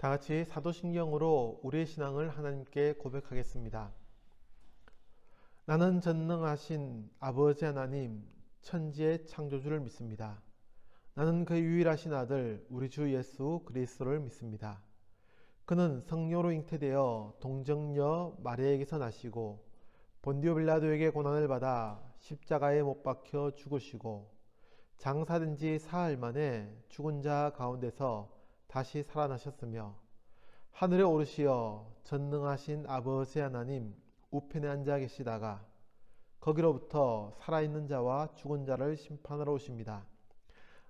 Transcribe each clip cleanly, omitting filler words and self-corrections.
다 같이 사도신경으로 우리의 신앙을 하나님께 고백하겠습니다. 나는 전능하신 아버지 하나님, 천지의 창조주를 믿습니다. 나는 그 유일하신 아들, 우리 주 예수 그리스도를 믿습니다. 그는 성령으로 잉태되어 동정녀 마리아에게서 나시고 본디오 빌라도에게 고난을 받아 십자가에 못 박혀 죽으시고 장사된 지 사흘 만에 죽은 자 가운데서 다시 살아나셨으며 하늘에 오르시어 전능하신 아버지 하나님 우편에 앉아 계시다가 거기로부터 살아있는 자와 죽은 자를 심판하러 오십니다.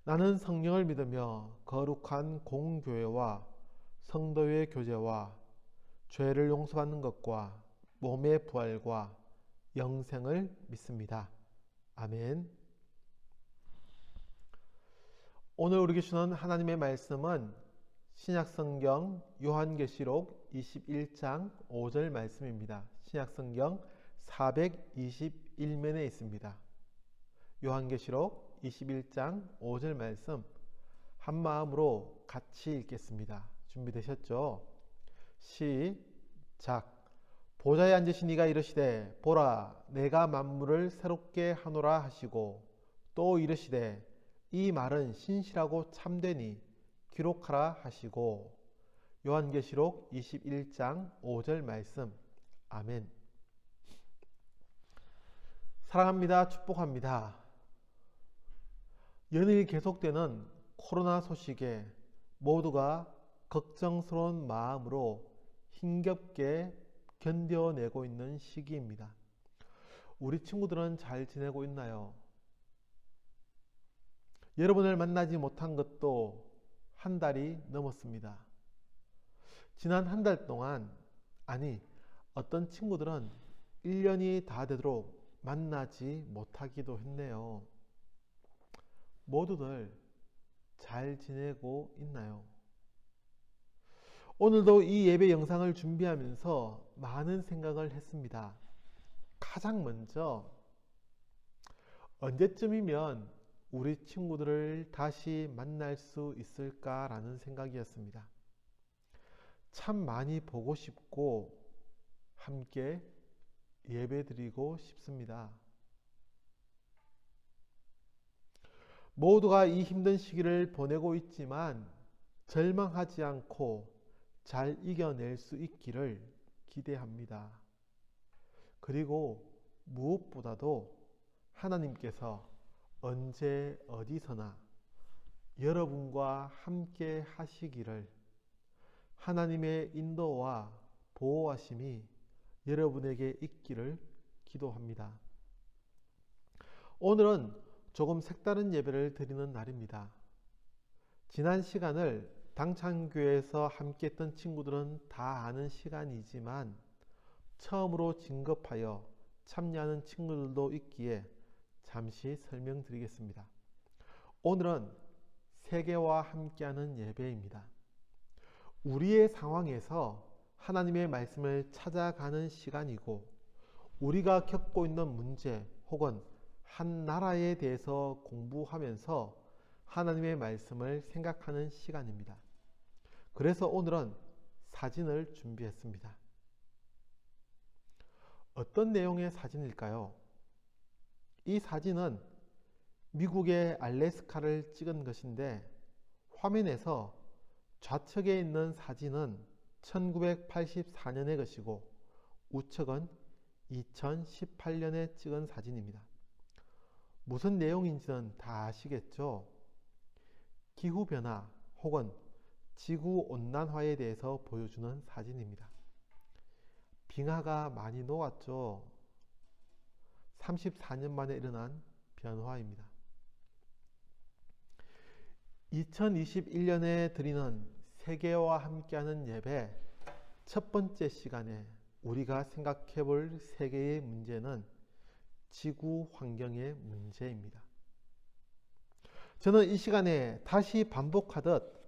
나는 성령을 믿으며 거룩한 공교회와 성도의 교제와 죄를 용서받는 것과 몸의 부활과 영생을 믿습니다. 아멘. 오늘 우리에게 주는 하나님의 말씀은 신약성경 요한계시록 21장 5절 말씀입니다. 신약성경 421면에 있습니다. 요한계시록 21장 5절 말씀 한마음으로 같이 읽겠습니다. 준비되셨죠? 시작. 보좌에 앉으신 이가 이르시되 보라 내가 만물을 새롭게 하노라 하시고 또 이르시되 이 말은 신실하고 참되니 기록하라 하시고. 요한계시록 21장 5절 말씀. 아멘. 사랑합니다. 축복합니다. 연일 계속되는 코로나 소식에 모두가 걱정스러운 마음으로 힘겹게 견뎌내고 있는 시기입니다. 우리 친구들은 잘 지내고 있나요? 여러분을 만나지 못한 것도 한 달이 넘었습니다. 지난 한 달 동안, 어떤 친구들은 1년이 다 되도록 만나지 못하기도 했네요. 모두들 잘 지내고 있나요? 오늘도 이 예배 영상을 준비하면서 많은 생각을 했습니다. 가장 먼저 언제쯤이면 우리 친구들을 다시 만날 수 있을까라는 생각이었습니다. 참 많이 보고 싶고 함께 예배드리고 싶습니다. 모두가 이 힘든 시기를 보내고 있지만 절망하지 않고 잘 이겨낼 수 있기를 기대합니다. 그리고 무엇보다도 하나님께서 언제 어디서나 여러분과 함께 하시기를, 하나님의 인도와 보호하심이 여러분에게 있기를 기도합니다. 오늘은 조금 색다른 예배를 드리는 날입니다. 지난 시간을 당창교회에서 함께 했던 친구들은 다 아는 시간이지만 처음으로 진급하여 참여하는 친구들도 있기에 잠시 설명드리겠습니다. 오늘은 세계와 함께하는 예배입니다. 우리의 상황에서 하나님의 말씀을 찾아가는 시간이고, 우리가 겪고 있는 문제 혹은 한 나라에 대해서 공부하면서 하나님의 말씀을 생각하는 시간입니다. 그래서 오늘은 사진을 준비했습니다. 어떤 내용의 사진일까요? 이 사진은 미국의 알래스카를 찍은 것인데, 화면에서 좌측에 있는 사진은 1984년의 것이고 우측은 2018년에 찍은 사진입니다. 무슨 내용인지는 다 아시겠죠? 기후변화 혹은 지구온난화에 대해서 보여주는 사진입니다. 빙하가 많이 녹았죠. 34년 만에 일어난 변화입니다. 2021년에 드리는 세계와 함께하는 예배 첫 번째 시간에 우리가 생각해 볼 세계의 문제는 지구 환경의 문제입니다. 저는 이 시간에 다시 반복하듯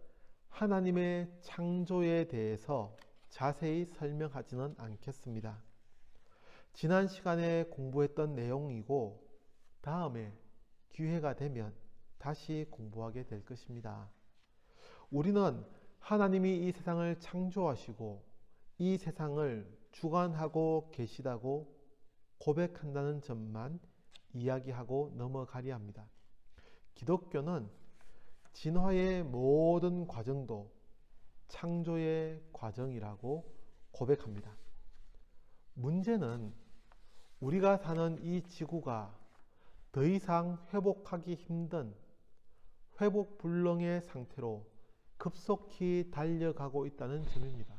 하나님의 창조에 대해서 자세히 설명하지는 않겠습니다. 지난 시간에 공부했던 내용이고 다음에 기회가 되면 다시 공부하게 될 것입니다. 우리는 하나님이 이 세상을 창조하시고 이 세상을 주관하고 계시다고 고백한다는 점만 이야기하고 넘어가려 합니다. 기독교는 진화의 모든 과정도 창조의 과정이라고 고백합니다. 문제는 우리가 사는 이 지구가 더 이상 회복하기 힘든 회복불능의 상태로 급속히 달려가고 있다는 점입니다.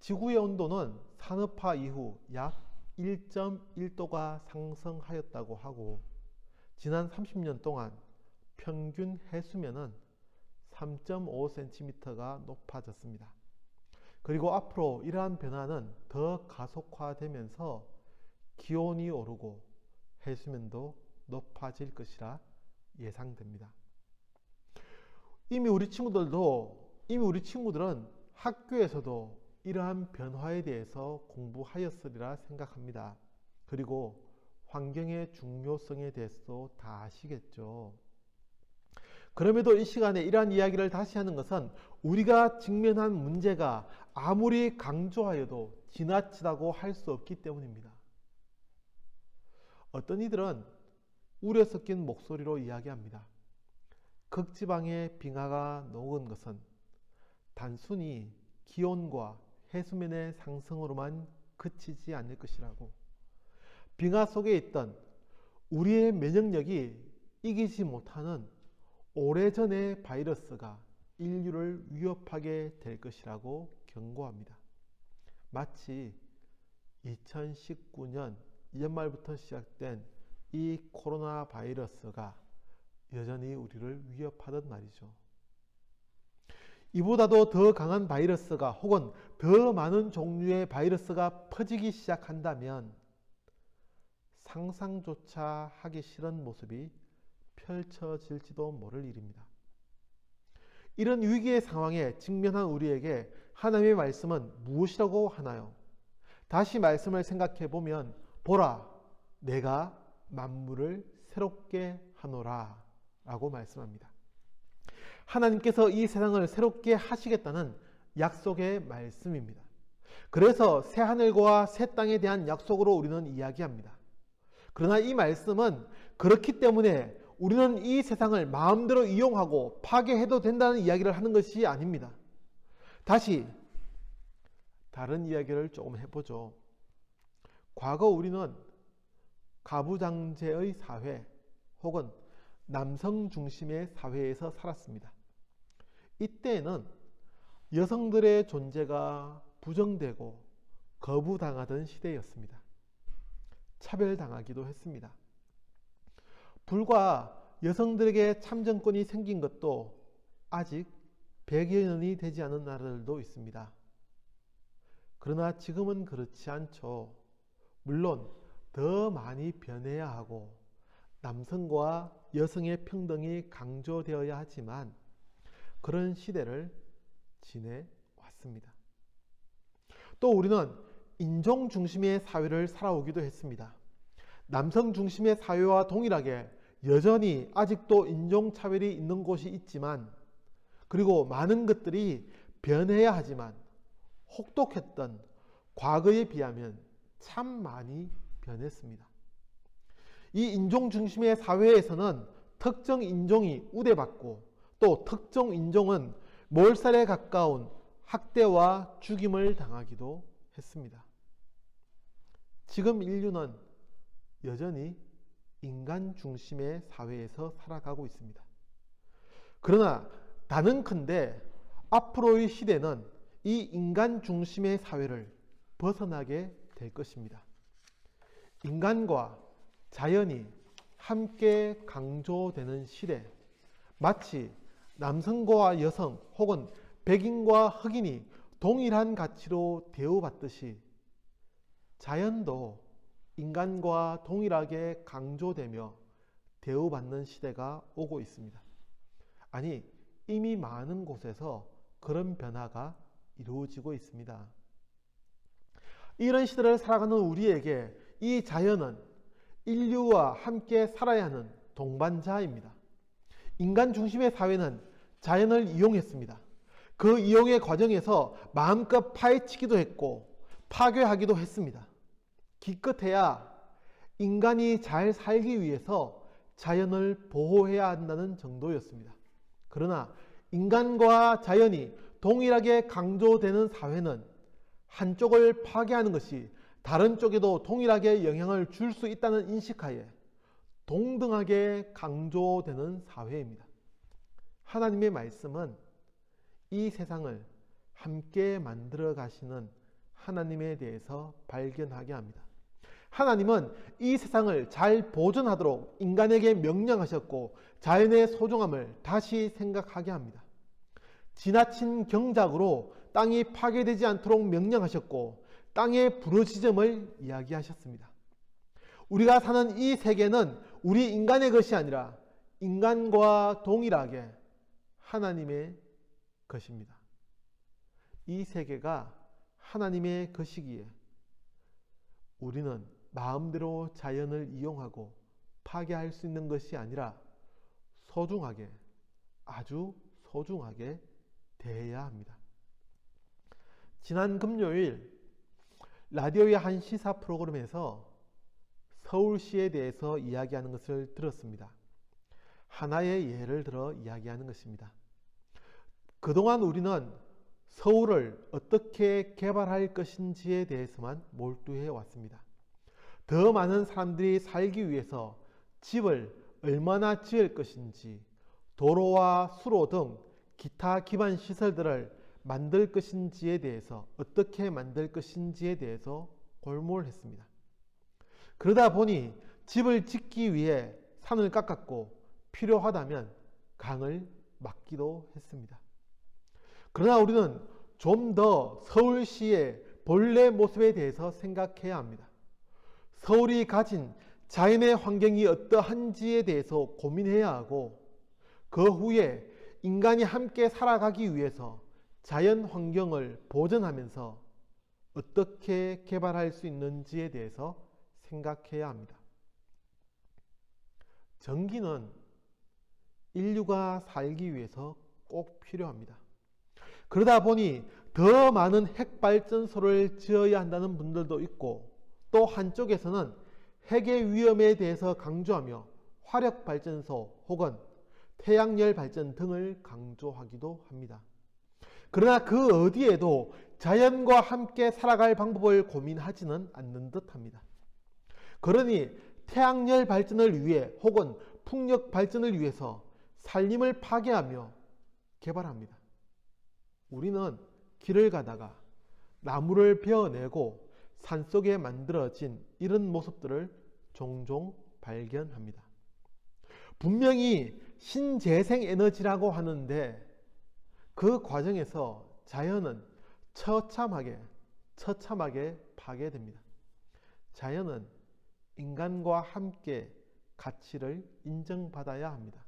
지구의 온도는 산업화 이후 약 1.1도가 상승하였다고 하고 지난 30년 동안 평균 해수면은 3.5cm가 높아졌습니다. 그리고 앞으로 이러한 변화는 더 가속화되면서 기온이 오르고 해수면도 높아질 것이라 예상됩니다. 이미 우리 친구들은 학교에서도 이러한 변화에 대해서 공부하였으리라 생각합니다. 그리고 환경의 중요성에 대해서도 다 아시겠죠. 그럼에도 이 시간에 이러한 이야기를 다시 하는 것은 우리가 직면한 문제가 아무리 강조하여도 지나치다고 할 수 없기 때문입니다. 어떤 이들은 우려 섞인 목소리로 이야기합니다. 극지방의 빙하가 녹은 것은 단순히 기온과 해수면의 상승으로만 그치지 않을 것이라고, 빙하 속에 있던 우리의 면역력이 이기지 못하는 오래전의 바이러스가 인류를 위협하게 될 것이라고 경고합니다. 마치 2019년 연말부터 시작된 이 코로나 바이러스가 여전히 우리를 위협하던 말이죠. 이보다도 더 강한 바이러스가 혹은 더 많은 종류의 바이러스가 퍼지기 시작한다면 상상조차 하기 싫은 모습이 펼쳐질지도 모를 일입니다. 이런 위기의 상황에 직면한 우리에게 하나님의 말씀은 무엇이라고 하나요? 다시 말씀을 생각해 보면 보라, 내가 만물을 새롭게 하노라 라고 말씀합니다. 하나님께서 이 세상을 새롭게 하시겠다는 약속의 말씀입니다. 그래서 새 하늘과 새 땅에 대한 약속으로 우리는 이야기합니다. 그러나 이 말씀은 그렇기 때문에 우리는 이 세상을 마음대로 이용하고 파괴해도 된다는 이야기를 하는 것이 아닙니다. 다시 다른 이야기를 조금 해보죠. 과거 우리는 가부장제의 사회 혹은 남성 중심의 사회에서 살았습니다. 이때에는 여성들의 존재가 부정되고 거부당하던 시대였습니다. 차별당하기도 했습니다. 불과 여성들에게 참정권이 생긴 것도 아직 100여 년이 되지 않은 나라들도 있습니다. 그러나 지금은 그렇지 않죠. 물론 더 많이 변해야 하고 남성과 여성의 평등이 강조되어야 하지만 그런 시대를 지내왔습니다. 또 우리는 인종 중심의 사회를 살아오기도 했습니다. 남성 중심의 사회와 동일하게 여전히 아직도 인종차별이 있는 곳이 있지만, 그리고 많은 것들이 변해야 하지만 혹독했던 과거에 비하면 참 많이 변했습니다. 이 인종 중심의 사회에서는 특정 인종이 우대받고 또 특정 인종은 몰살에 가까운 학대와 죽임을 당하기도 했습니다. 지금 인류는 여전히 인간 중심의 사회에서 살아가고 있습니다. 그러나 단언컨대 앞으로의 시대는 이 인간 중심의 사회를 벗어나게 될 것입니다. 인간과 자연이 함께 강조되는 시대, 마치 남성과 여성 혹은 백인과 흑인이 동일한 가치로 대우받듯이 자연도 인간과 동일하게 강조되며 대우받는 시대가 오고 있습니다. 아니, 이미 많은 곳에서 그런 변화가 이루어지고 있습니다. 이런 시대를 살아가는 우리에게 이 자연은 인류와 함께 살아야 하는 동반자입니다. 인간 중심의 사회는 자연을 이용했습니다. 그 이용의 과정에서 마음껏 파헤치기도 했고 파괴하기도 했습니다. 기껏해야 인간이 잘 살기 위해서 자연을 보호해야 한다는 정도였습니다. 그러나 인간과 자연이 동일하게 강조되는 사회는 한쪽을 파괴하는 것이 다른 쪽에도 동일하게 영향을 줄 수 있다는 인식하에 동등하게 강조되는 사회입니다. 하나님의 말씀은 이 세상을 함께 만들어 가시는 하나님에 대해서 발견하게 합니다. 하나님은 이 세상을 잘 보존하도록 인간에게 명령하셨고 자연의 소중함을 다시 생각하게 합니다. 지나친 경작으로 땅이 파괴되지 않도록 명령하셨고 땅의 부르짖음을 이야기하셨습니다. 우리가 사는 이 세계는 우리 인간의 것이 아니라 인간과 동일하게 하나님의 것입니다. 이 세계가 하나님의 것이기에 우리는 마음대로 자연을 이용하고 파괴할 수 있는 것이 아니라 소중하게, 아주 소중하게 대해야 합니다. 지난 금요일 라디오의 한 시사 프로그램에서 서울시에 대해서 이야기하는 것을 들었습니다. 하나의 예를 들어 이야기하는 것입니다. 그동안 우리는 서울을 어떻게 개발할 것인지에 대해서만 몰두해 왔습니다. 더 많은 사람들이 살기 위해서 집을 얼마나 지을 것인지, 도로와 수로 등 기타 기반 시설들을 만들 것인지에 대해서, 어떻게 만들 것인지에 대해서 골몰했습니다. 그러다 보니 집을 짓기 위해 산을 깎았고 필요하다면 강을 막기도 했습니다. 그러나 우리는 좀 더 서울시의 본래 모습에 대해서 생각해야 합니다. 서울이 가진 자연의 환경이 어떠한지에 대해서 고민해야 하고 그 후에 인간이 함께 살아가기 위해서 자연 환경을 보존하면서 어떻게 개발할 수 있는지에 대해서 생각해야 합니다. 전기는 인류가 살기 위해서 꼭 필요합니다. 그러다 보니 더 많은 핵발전소를 지어야 한다는 분들도 있고 또 한쪽에서는 핵의 위험에 대해서 강조하며 화력발전소 혹은 태양열 발전 등을 강조하기도 합니다. 그러나 그 어디에도 자연과 함께 살아갈 방법을 고민하지는 않는 듯합니다. 그러니 태양열 발전을 위해 혹은 풍력 발전을 위해서 산림을 파괴하며 개발합니다. 우리는 길을 가다가 나무를 베어내고 산속에 만들어진 이런 모습들을 종종 발견합니다. 분명히 신재생 에너지라고 하는데 그 과정에서 자연은 처참하게 파괴됩니다. 자연은 인간과 함께 가치를 인정받아야 합니다.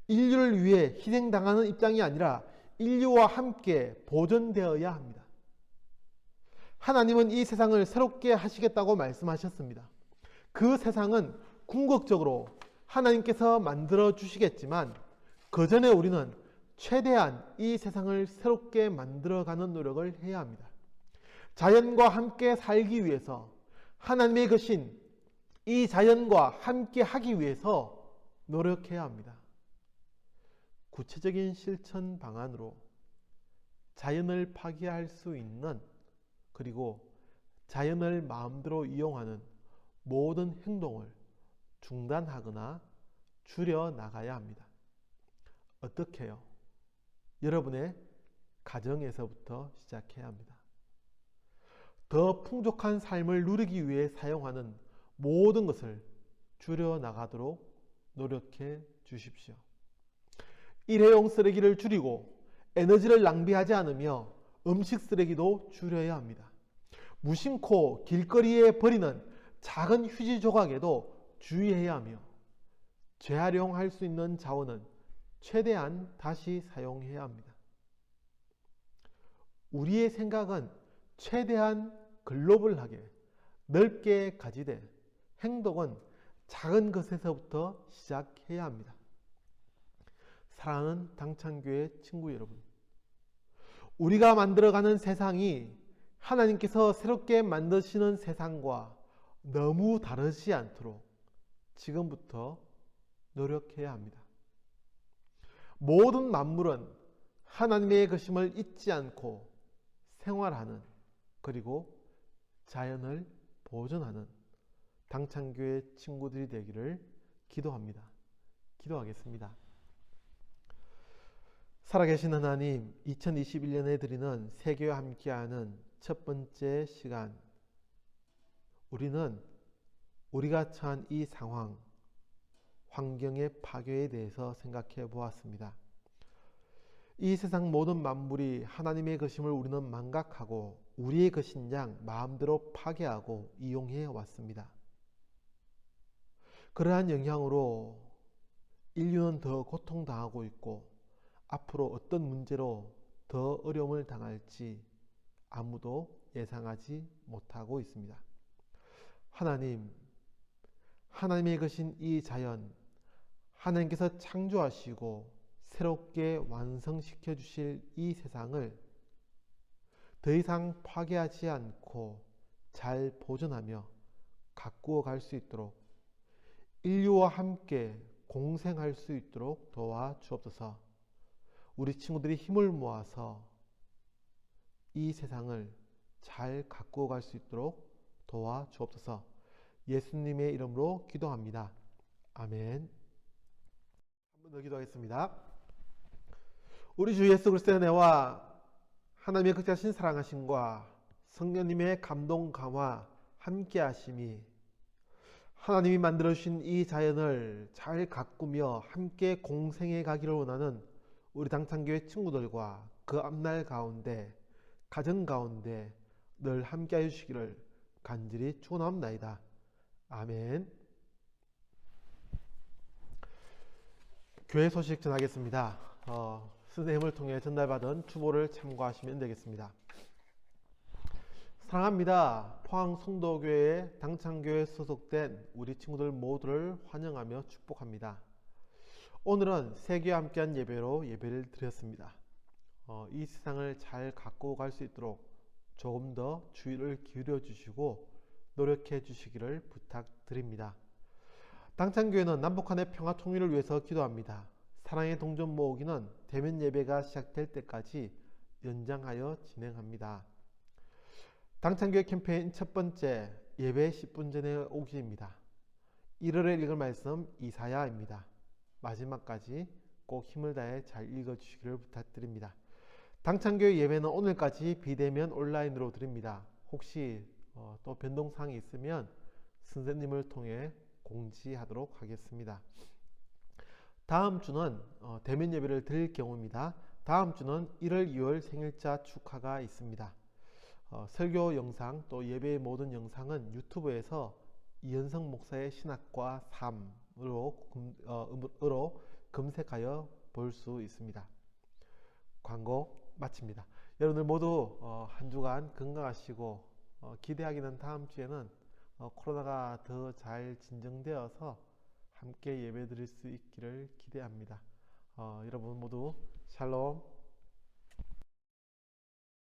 인류를 위해 희생당하는 입장이 아니라 인류와 함께 보존되어야 합니다. 하나님은 이 세상을 새롭게 하시겠다고 말씀하셨습니다. 그 세상은 궁극적으로 하나님께서 만들어 주시겠지만 그 전에 우리는 최대한 이 세상을 새롭게 만들어가는 노력을 해야 합니다. 자연과 함께 살기 위해서 하나님의 것인 이 자연과 함께 하기 위해서 노력해야 합니다. 구체적인 실천 방안으로 자연을 파괴할 수 있는 그리고 자연을 마음대로 이용하는 모든 행동을 중단하거나 줄여 나가야 합니다. 어떻게 해요? 여러분의 가정에서부터 시작해야 합니다. 더 풍족한 삶을 누리기 위해 사용하는 모든 것을 줄여 나가도록 노력해 주십시오. 일회용 쓰레기를 줄이고 에너지를 낭비하지 않으며 음식 쓰레기도 줄여야 합니다. 무심코 길거리에 버리는 작은 휴지 조각에도 주의해야 하며 재활용할 수 있는 자원은 최대한 다시 사용해야 합니다. 우리의 생각은 최대한 글로벌하게 넓게 가지되 행동은 작은 것에서부터 시작해야 합니다. 사랑하는 당창교회 친구 여러분, 우리가 만들어가는 세상이 하나님께서 새롭게 만드시는 세상과 너무 다르지 않도록 지금부터 노력해야 합니다. 모든 만물은 하나님의 것임을 잊지 않고 생활하는, 그리고 자연을 보존하는 당창교회 친구들이 되기를 기도합니다. 기도하겠습니다. 살아계신 하나님, 2021년에 드리는 세계와 함께하는 첫 번째 시간, 우리는 우리가 처한 이 상황, 환경의 파괴에 대해서 생각해 보았습니다. 이 세상 모든 만물이 하나님의 것임을 우리는 망각하고 우리의 것인 양 마음대로 파괴하고 이용해 왔습니다. 그러한 영향으로 인류는 더 고통당하고 있고 앞으로 어떤 문제로 더 어려움을 당할지 아무도 예상하지 못하고 있습니다. 하나님, 하나님의 것인 이 자연, 하나님께서 창조하시고 새롭게 완성시켜 주실 이 세상을 더 이상 파괴하지 않고 잘 보존하며 가꾸어 갈 수 있도록 인류와 함께 공생할 수 있도록 도와주옵소서. 우리 친구들이 힘을 모아서 이 세상을 잘 가꾸어 갈 수 있도록 도와주옵소서. 예수님의 이름으로 기도합니다. 아멘. 한 번 더 기도하겠습니다. 우리 주 예수 그리스도의 은혜와 하나님의 극대하신 사랑하심과 성령님의 감동 감화 함께 하심이 하나님이 만들어주신 이 자연을 잘 가꾸며 함께 공생해 가기를 원하는 우리 당창교회 친구들과 그 앞날 가운데 가정 가운데 늘 함께 해주시기를 간절히 축원하옵나이다. 아멘. 교회 소식 전하겠습니다. 선생님을 통해 전달받은 추보를 참고하시면 되겠습니다. 사랑합니다. 포항 성도교회 당창교회에 소속된 우리 친구들 모두를 환영하며 축복합니다. 오늘은 세계와 함께한 예배로 예배를 드렸습니다. 이 세상을 잘 가꾸어 갈 수 있도록 조금 더 주의를 기울여 주시고 노력해 주시기를 부탁드립니다. 당창교회는 남북한의 평화 통일을 위해서 기도합니다. 사랑의 동전 모으기는 대면 예배가 시작될 때까지 연장하여 진행합니다. 당창교회 캠페인 첫 번째, 예배 10분 전에 오기입니다. 1월에 읽을 말씀 이사야입니다. 마지막까지 꼭 힘을 다해 잘 읽어주시기를 부탁드립니다. 당창교회 예배는 오늘까지 비대면 온라인으로 드립니다. 혹시 또 변동사항이 있으면 선생님을 통해 공지하도록 하겠습니다. 다음 주는 대면 예배를 드릴 경우입니다. 다음 주는 1월 2월 생일자 축하가 있습니다. 설교 영상 또 예배의 모든 영상은 유튜브에서 이현성 목사의 신학과 삶으로 검색하여 볼 수 있습니다. 광고 마칩니다. 여러분들 모두 한 주간 건강하시고 기대하기는 다음 주에는 코로나가 더 잘 진정되어서 함께 예배 드릴 수 있기를 기대합니다. 여러분 모두 샬롬.